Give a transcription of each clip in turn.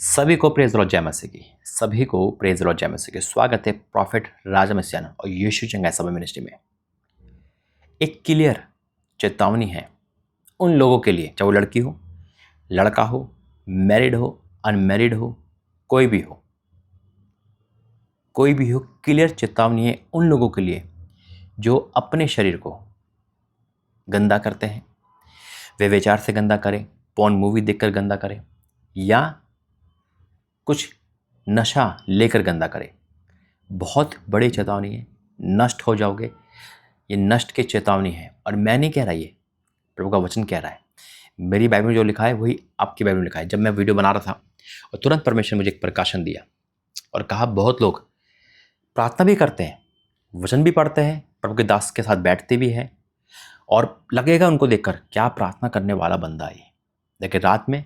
सभी को praise Lord जय मसीह की। सभी को प्रेज लॉर्ड जय मसीह की। स्वागत है प्रॉफिट राजा मसीह और यीशु चंगाई सभा मिनिस्ट्री में। एक क्लियर चेतावनी है उन लोगों के लिए, चाहे वो लड़की हो, लड़का हो, मैरिड हो, अनमैरिड हो, कोई भी हो, क्लियर चेतावनी है उन लोगों के लिए जो अपने शरीर को गंदा करते हैं, वे विचार से गंदा करें, पॉर्न मूवी देखकर गंदा करें या कुछ नशा लेकर गंदा करें। बहुत बड़ी चेतावनी है, नष्ट हो जाओगे। ये नष्ट की चेतावनी है और मैं नहीं कह रहा, ये प्रभु का वचन कह रहा है। मेरी बाइबल में जो लिखा है वही आपकी बाइबल में लिखा है। जब मैं वीडियो बना रहा था और तुरंत परमेश्वर मुझे एक प्रकाशन दिया और कहा बहुत लोग प्रार्थना भी करते हैं, वचन भी पढ़ते हैं, प्रभु के दास के साथ बैठते भी हैं और लगेगा उनको देखकर क्या प्रार्थना करने वाला बंदा है। लेकिन रात में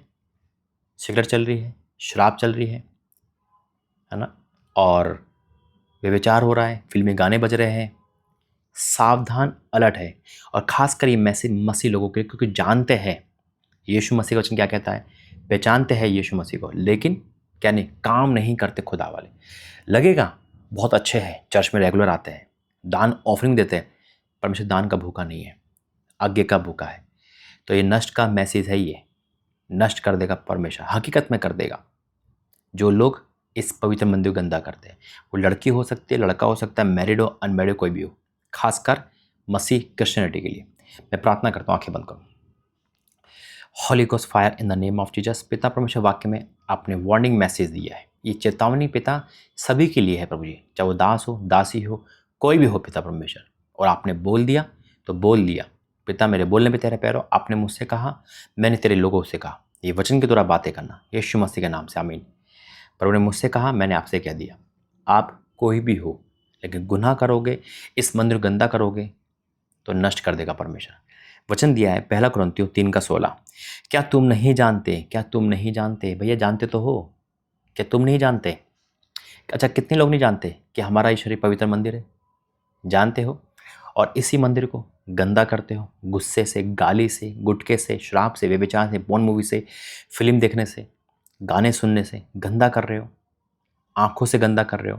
सिगरेट चल रही है, शराब चल रही है ना, और व्यभिचार हो रहा है, फिल्मी गाने बज रहे हैं। सावधान, अलर्ट है। और खासकर ये मैसेज मसीह लोगों के लिए, क्योंकि जानते हैं यीशु मसीह का वचन क्या कहता है, पहचानते हैं यीशु मसीह को, लेकिन क्या नहीं, काम नहीं करते खुदा वाले। लगेगा बहुत अच्छे हैं, चर्च में रेगुलर आते हैं, दान ऑफरिंग देते हैं, परमेश्वर दान का भूखा नहीं है, आज्ञा का भूखा है। तो ये नष्ट का मैसेज है, ये नष्ट कर देगा परमेश्वर, हकीकत में कर देगा। जो लोग इस पवित्र मंदिर को गंदा करते हैं, वो लड़की हो सकती है, लड़का हो सकता है, मैरिड हो, अनमैरिड, कोई भी हो, खासकर मसीह क्रिश्चियनिटी के लिए मैं प्रार्थना करता हूँ। आंखें बंद करो। Holy Ghost fire in the name of Jesus. पिता परमेश्वर, वाक्य में आपने वार्निंग मैसेज दिया है, ये चेतावनी पिता सभी के लिए है प्रभु जी, चाहे वो दास हो, दासी हो, कोई भी हो पिता परमेश्वर। और आपने बोल दिया तो बोल दिया पिता, मेरे बोलने पे तेरे पैरों, आपने मुझसे कहा, मैंने तेरे लोगों से कहा, ये वचन के द्वारा बातें करना, यीशु मसीह के नाम से आमीन। प्रभु ने मुझसे कहा, मैंने आपसे कह दिया। आप कोई भी हो, लेकिन गुनाह करोगे, इस मंदिर गंदा करोगे तो नष्ट कर देगा परमेश्वर। वचन दिया है 1 कुरिन्थियों 3:16। क्या तुम नहीं जानते? क्या तुम नहीं जानते? भैया जानते तो हो, क्या तुम नहीं जानते? अच्छा, कितने लोग नहीं जानते कि हमारा ये शरीर पवित्र मंदिर है? जानते हो, और इसी मंदिर को गंदा करते हो, गुस्से से, गाली से, गुटके से, शराब से, व्यभिचार से, पॉर्न मूवी से, फिल्म देखने से, गाने सुनने से गंदा कर रहे हो, आंखों से गंदा कर रहे हो।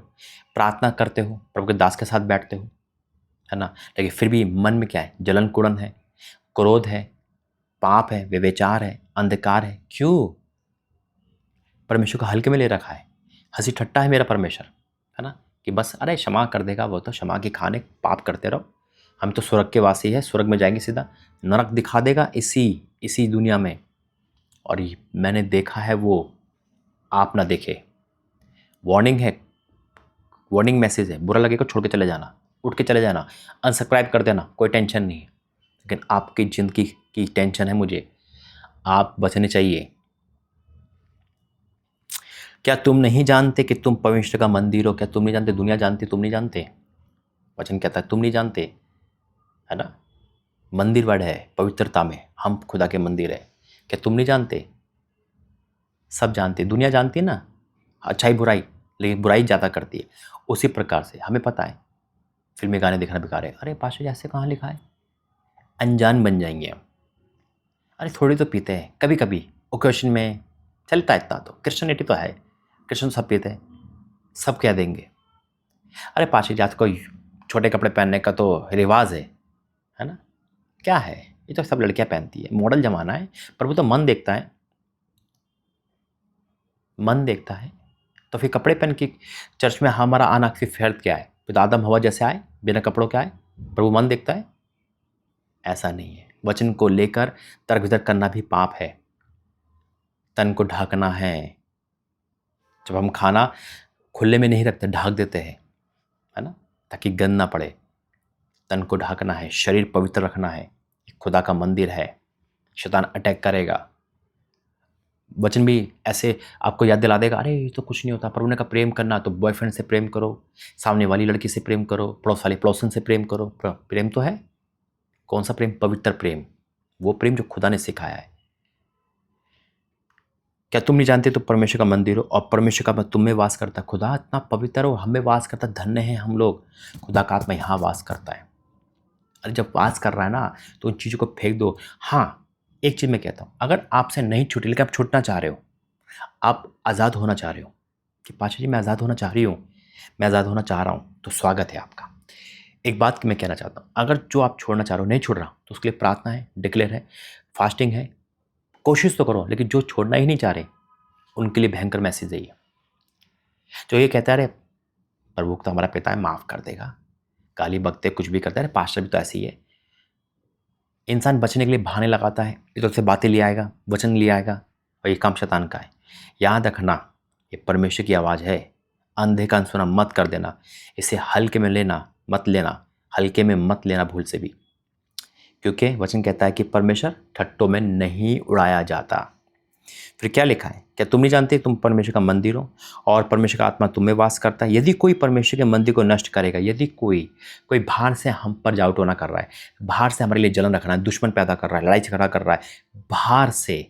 प्रार्थना करते हो, प्रभु के दास के साथ बैठते हो, है ना, लेकिन फिर भी मन में क्या है? जलन कुड़न है, क्रोध है, पाप है, व्यभिचार है, अंधकार है। क्यों? परमेश्वर को हल्के में ले रखा है, हंसी ठट्टा है मेरा परमेश्वर, है ना, कि बस अरे क्षमा कर देगा, वो तो क्षमा के खाने, पाप करते रहो, हम तो स्वर्ग के वासी है, स्वर्ग में जाएंगे सीधा, नरक दिखा देगा इसी दुनिया में। और मैंने देखा है, वो आप ना देखे। वार्निंग है, वार्निंग मैसेज है। बुरा लगेगा, छोड़ के चले जाना, उठ के चले जाना, अनसब्सक्राइब कर देना, कोई टेंशन नहीं है। लेकिन आपकी ज़िंदगी की टेंशन है मुझे, आप बचने चाहिए। क्या तुम नहीं जानते कि तुम परमेश्वर का मंदिर हो? क्या तुम नहीं जानते? दुनिया जानती, तुम नहीं जानते। वचन कहता है तुम नहीं जानते, है ना। मंदिर वर्ड है, पवित्रता में हम खुदा के मंदिर है। क्या तुम नहीं जानते? सब जानते, दुनिया जानती है ना, अच्छाई बुराई, लेकिन बुराई ज़्यादा करती है। उसी प्रकार से हमें पता है फिल्मी गाने देखना बेकार है। अरे पाशा जी ऐसे कहाँ लिखा है? अनजान बन जाएंगे हम। अरे थोड़ी तो पीते हैं कभी कभी, ओकेशन में चलता है, इतना तो क्रिश्चियनिटी तो है, क्रिश्चियन सब पीते हैं, सब कह देंगे। अरे पाशा जी आज को छोटे कपड़े पहनने का तो रिवाज है ना, क्या है, ये तो सब लड़कियां पहनती है, मॉडल जमाना है। प्रभु तो मन देखता है, मन देखता है। तो फिर कपड़े पहन के चर्च में हमारा आना फिर फर्ज क्या है? फिर आदम हवा जैसे आए, बिना कपड़ों के आए, प्रभु मन देखता है? ऐसा नहीं है। वचन को लेकर तर्क वितर्क करना भी पाप है। तन को ढकना है। जब हम खाना खुले में नहीं रखते, ढक देते हैं, है ना, ताकि गंद ना पड़े। तन को ढकना है, शरीर पवित्र रखना है, खुदा का मंदिर है, शैतान अटैक करेगा। वचन भी ऐसे आपको याद दिला देगा, अरे ये तो कुछ नहीं होता, प्रभु ने कहा प्रेम करना तो बॉयफ्रेंड से प्रेम करो, सामने वाली लड़की से प्रेम करो, पड़ोस वाले पड़ोसन से प्रेम करो। प्रेम तो है, कौन सा प्रेम? पवित्र प्रेम, वो प्रेम जो खुदा ने सिखाया है। क्या तुम नहीं जानते तो परमेश्वर का मंदिर हो और परमेश्वर का तुम में वास करता है। खुदा इतना पवित्र हो, हमें वास करता, धन्य है हम लोग, खुदा का आत्मा यहाँ वास करता है। अरे जब वास कर रहा है ना, तो उन चीज़ों को फेंक दो। हाँ, एक चीज़ मैं कहता हूँ, अगर आपसे नहीं छूटी लेकिन आप छूटना चाह रहे हो, आप आज़ाद होना चाह रहे हो कि पाशा जी मैं आज़ाद होना चाह रही हूँ, मैं आज़ाद होना चाह रहा हूँ, तो स्वागत है आपका। एक बात मैं कहना चाहता हूँ, अगर जो आप छोड़ना चाह रहे हो नहीं छोड़ रहा तो उसके लिए प्रार्थना है, डिक्लेयर है, फास्टिंग है, कोशिश तो करो। लेकिन जो छोड़ना ही नहीं चाह रहे उनके लिए भयंकर मैसेज है ये, जो ये कहता है अरे प्रभु तो हमारा पिता है, माफ़ कर देगा, गाली बकते कुछ भी करता है, पास्टर भी तो ऐसे ही है। इंसान बचने के लिए बहाने लगाता है, इधर से बातें ले आएगा, वचन ले आएगा, और ये काम शैतान का है। याद रखना, ये परमेश्वर की आवाज़ है, अंधे कान सुना मत कर देना, इसे हल्के में मत लेना, हल्के में मत लेना भूल से भी, क्योंकि वचन कहता है कि परमेश्वर ठट्टों में नहीं उड़ाया जाता। फिर क्या लिखा है, क्या तुम नहीं जानते तुम परमेश्वर का मंदिर हो और परमेश्वर का आत्मा तुम में वास करता है? यदि कोई परमेश्वर के मंदिर को नष्ट करेगा, यदि कोई बाहर से हम पर जावटोना कर रहा है, बाहर से हमारे लिए जलन रखना है, दुश्मन पैदा कर रहा है, लड़ाई झगड़ा कर रहा है, बाहर से,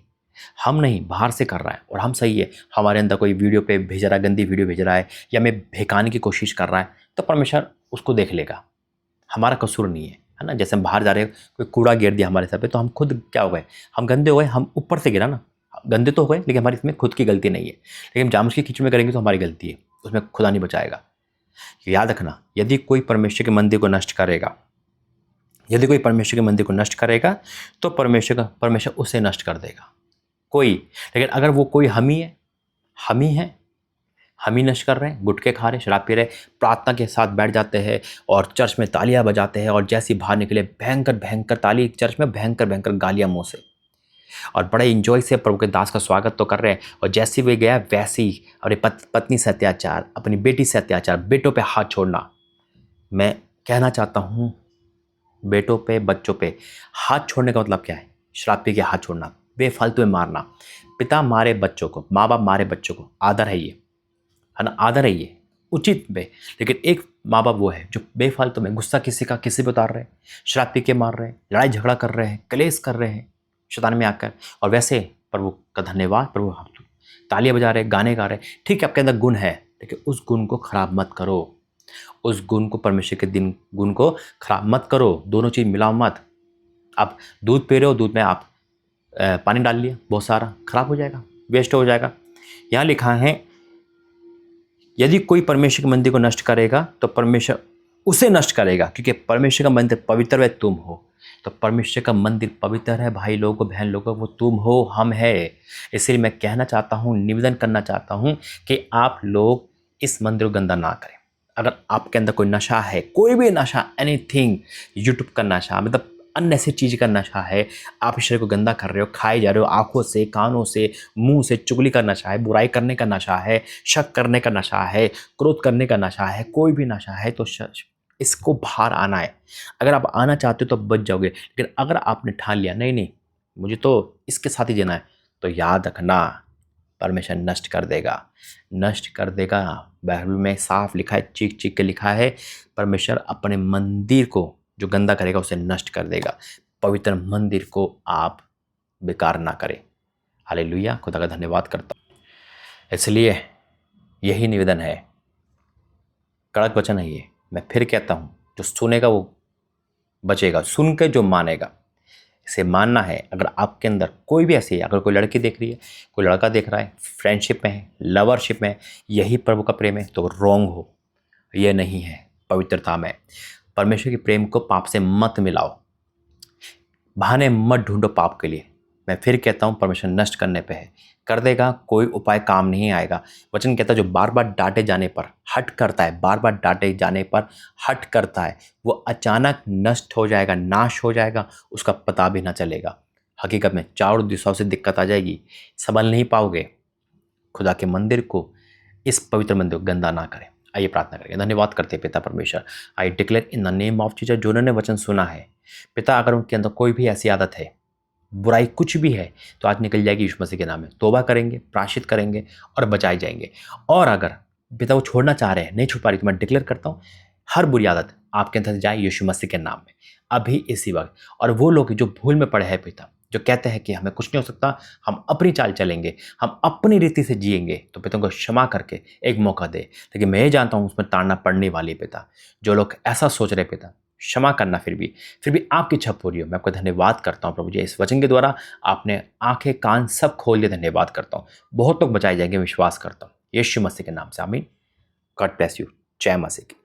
हम नहीं बाहर से कर रहा है, और हम सही है, हमारे अंदर कोई वीडियो पे भेज रहा है, गंदी वीडियो भेज रहा है, या हमें भड़काने की कोशिश कर रहा है, तो परमेश्वर उसको देख लेगा, हमारा कसूर नहीं है ना। जैसे हम बाहर जा रहे हैं, कोई कूड़ा गिर दिया हमारे सर पे, तो हम खुद क्या हो गए, हम गंदे हो गए, हम ऊपर से गिरा ना, गंदे तो हो गए, लेकिन हमारी इसमें खुद की गलती नहीं है। लेकिन जामुन की कीचड़ में करेंगे तो हमारी गलती है, उसमें खुदा नहीं बचाएगा। याद रखना, यदि कोई परमेश्वर के मंदिर को नष्ट करेगा, यदि कोई परमेश्वर के मंदिर को नष्ट करेगा, तो परमेश्वर उसे नष्ट कर देगा कोई। लेकिन अगर वो कोई हम ही है, हम ही नष्ट कर रहे हैं, गुटखे खा रहे, शराब पी रहे, प्रार्थना के साथ बैठ जाते हैं और चर्च में तालियां बजाते हैं, और जैसे ही बाहर निकले भयंकर भयंकर ताली, चर्च में भयंकर भयंकर गालियां मुंह से, और बड़े इंजॉय से प्रभु के दास का स्वागत तो कर रहे हैं, और जैसे वे गया वैसे ही अपनी पत्नी से अत्याचार, अपनी बेटी से अत्याचार, बेटों पे हाथ छोड़ना। मैं कहना चाहता हूँ, बेटों पे, बच्चों पे हाथ छोड़ने का मतलब क्या है? शराब पी के हाथ छोड़ना, बेफालतू में मारना। पिता मारे बच्चों को, माँ बाप मारे बच्चों को, आदर है ये, है ना, आदर है ये, उचित पे। लेकिन एक माँ बाप वो है जो बेफालतू में गुस्सा किसी पे उतार रहे हैं, शराब पी के मार रहे हैं, लड़ाई झगड़ा कर रहे हैं, कलेश कर रहे हैं शैतान में आकर, और वैसे प्रभु का धन्यवाद, प्रभु हम तालियां बजा रहे, गाने गा रहे। ठीक है, आपके अंदर गुण है, लेकिन उस गुण को खराब मत करो, उस गुण को, परमेश्वर के दिन गुण को खराब मत करो, दोनों चीज़ मिलाओ मत। आप दूध पी रहे हो, दूध में आप पानी डाल लिया बहुत सारा, खराब हो जाएगा, वेस्ट हो जाएगा। यहाँ लिखा है, यदि कोई परमेश्वर के मंदिर को नष्ट करेगा तो परमेश्वर उसे नष्ट करेगा, क्योंकि परमेश्वर का मंदिर पवित्र है, तुम हो। तो परमेश्वर का मंदिर पवित्र है भाई लोगों, बहन लोगों, वो तुम हो, हम है। इसलिए मैं कहना चाहता हूँ, निवेदन करना चाहता हूँ कि आप लोग इस मंदिर को गंदा ना करें। अगर आपके अंदर कोई नशा है, कोई भी नशा, एनीथिंग, यूट्यूब का नशा, मतलब अननेसेसरी चीज़ का नशा है, आप शरीर को गंदा कर रहे हो, खाए जा रहे हो, आंखों से, कानों से, मुंह से, चुगली का नशा है, बुराई करने का नशा है, शक करने का नशा है, क्रोध करने का नशा है, कोई भी नशा है, तो इसको बाहर आना है। अगर आप आना चाहते हो तो बच जाओगे, लेकिन अगर आपने ठान लिया नहीं नहीं मुझे तो इसके साथ ही जीना है, तो याद रखना, परमेश्वर नष्ट कर देगा, नष्ट कर देगा। बाइबल में साफ लिखा है, चीख चीख के लिखा है, परमेश्वर अपने मंदिर को जो गंदा करेगा उसे नष्ट कर देगा। पवित्र मंदिर को आप बेकार ना करें। हालेलुया, खुदा का धन्यवाद करता हूँ। इसलिए यही निवेदन है, कड़क वचन है ये, मैं फिर कहता हूँ, जो सुनेगा वो बचेगा, सुन के जो मानेगा, इसे मानना है। अगर आपके अंदर कोई भी ऐसी है, अगर कोई लड़की देख रही है, कोई लड़का देख रहा है, फ्रेंडशिप में है, लवरशिप में है, यही प्रभु का प्रेम है, तो रॉन्ग हो, यह नहीं है पवित्रता में। परमेश्वर के प्रेम को पाप से मत मिलाओ, बहाने मत ढूंढो पाप के लिए। मैं फिर कहता हूँ, परमेश्वर नष्ट करने पे है, कर देगा, कोई उपाय काम नहीं आएगा। वचन कहता है, जो बार बार डांटे जाने पर हट करता है, बार बार डांटे जाने पर हट करता है, वो अचानक नष्ट हो जाएगा, नाश हो जाएगा, उसका पता भी ना चलेगा। हकीकत में चारों दिशाओं से दिक्कत आ जाएगी, संभल नहीं पाओगे। खुदा के मंदिर को, इस पवित्र मंदिर को गंदा ना करें। आइए प्रार्थना करेंगे। धन्यवाद करते हैं पिता परमेश्वर, I declare in the name of Jesus, जो उन्होंने वचन सुना है पिता, अगर उनके अंदर कोई भी ऐसी आदत है, बुराई कुछ भी है, तो आज निकल जाएगी यीशु मसीह के नाम में। तौबा करेंगे, प्रायश्चित करेंगे और बचाए जाएंगे। और अगर पिता वो छोड़ना चाह रहे हैं, नहीं छुड़ पा रही, तो मैं डिक्लेयर करता हूँ, हर बुरी आदत आपके अंदर से जाए यीशु मसीह के नाम में, अभी इसी वक्त। और वो लोग जो भूल में पड़े हैं पिता, जो कहते हैं कि हमें कुछ नहीं हो सकता, हम अपनी चाल चलेंगे, हम अपनी रीति से जिएंगे, तो पिता को क्षमा करके एक मौका दे। लेकिन मैं ये जानता हूँ उसमें ताड़ना पड़ने वाली है पिता। जो लोग ऐसा सोच रहे पिता, क्षमा करना, फिर भी आपकी इच्छा पूरी हो। मैं आपका धन्यवाद करता हूँ प्रभु जी, इस वचन के द्वारा आपने आंखें कान सब खोल दिए, धन्यवाद करता हूँ। बहुत लोग बचाए जाएंगे, विश्वास करता हूँ यीशु मसीह के नाम से, आमीन। God bless you. जय मसीह की।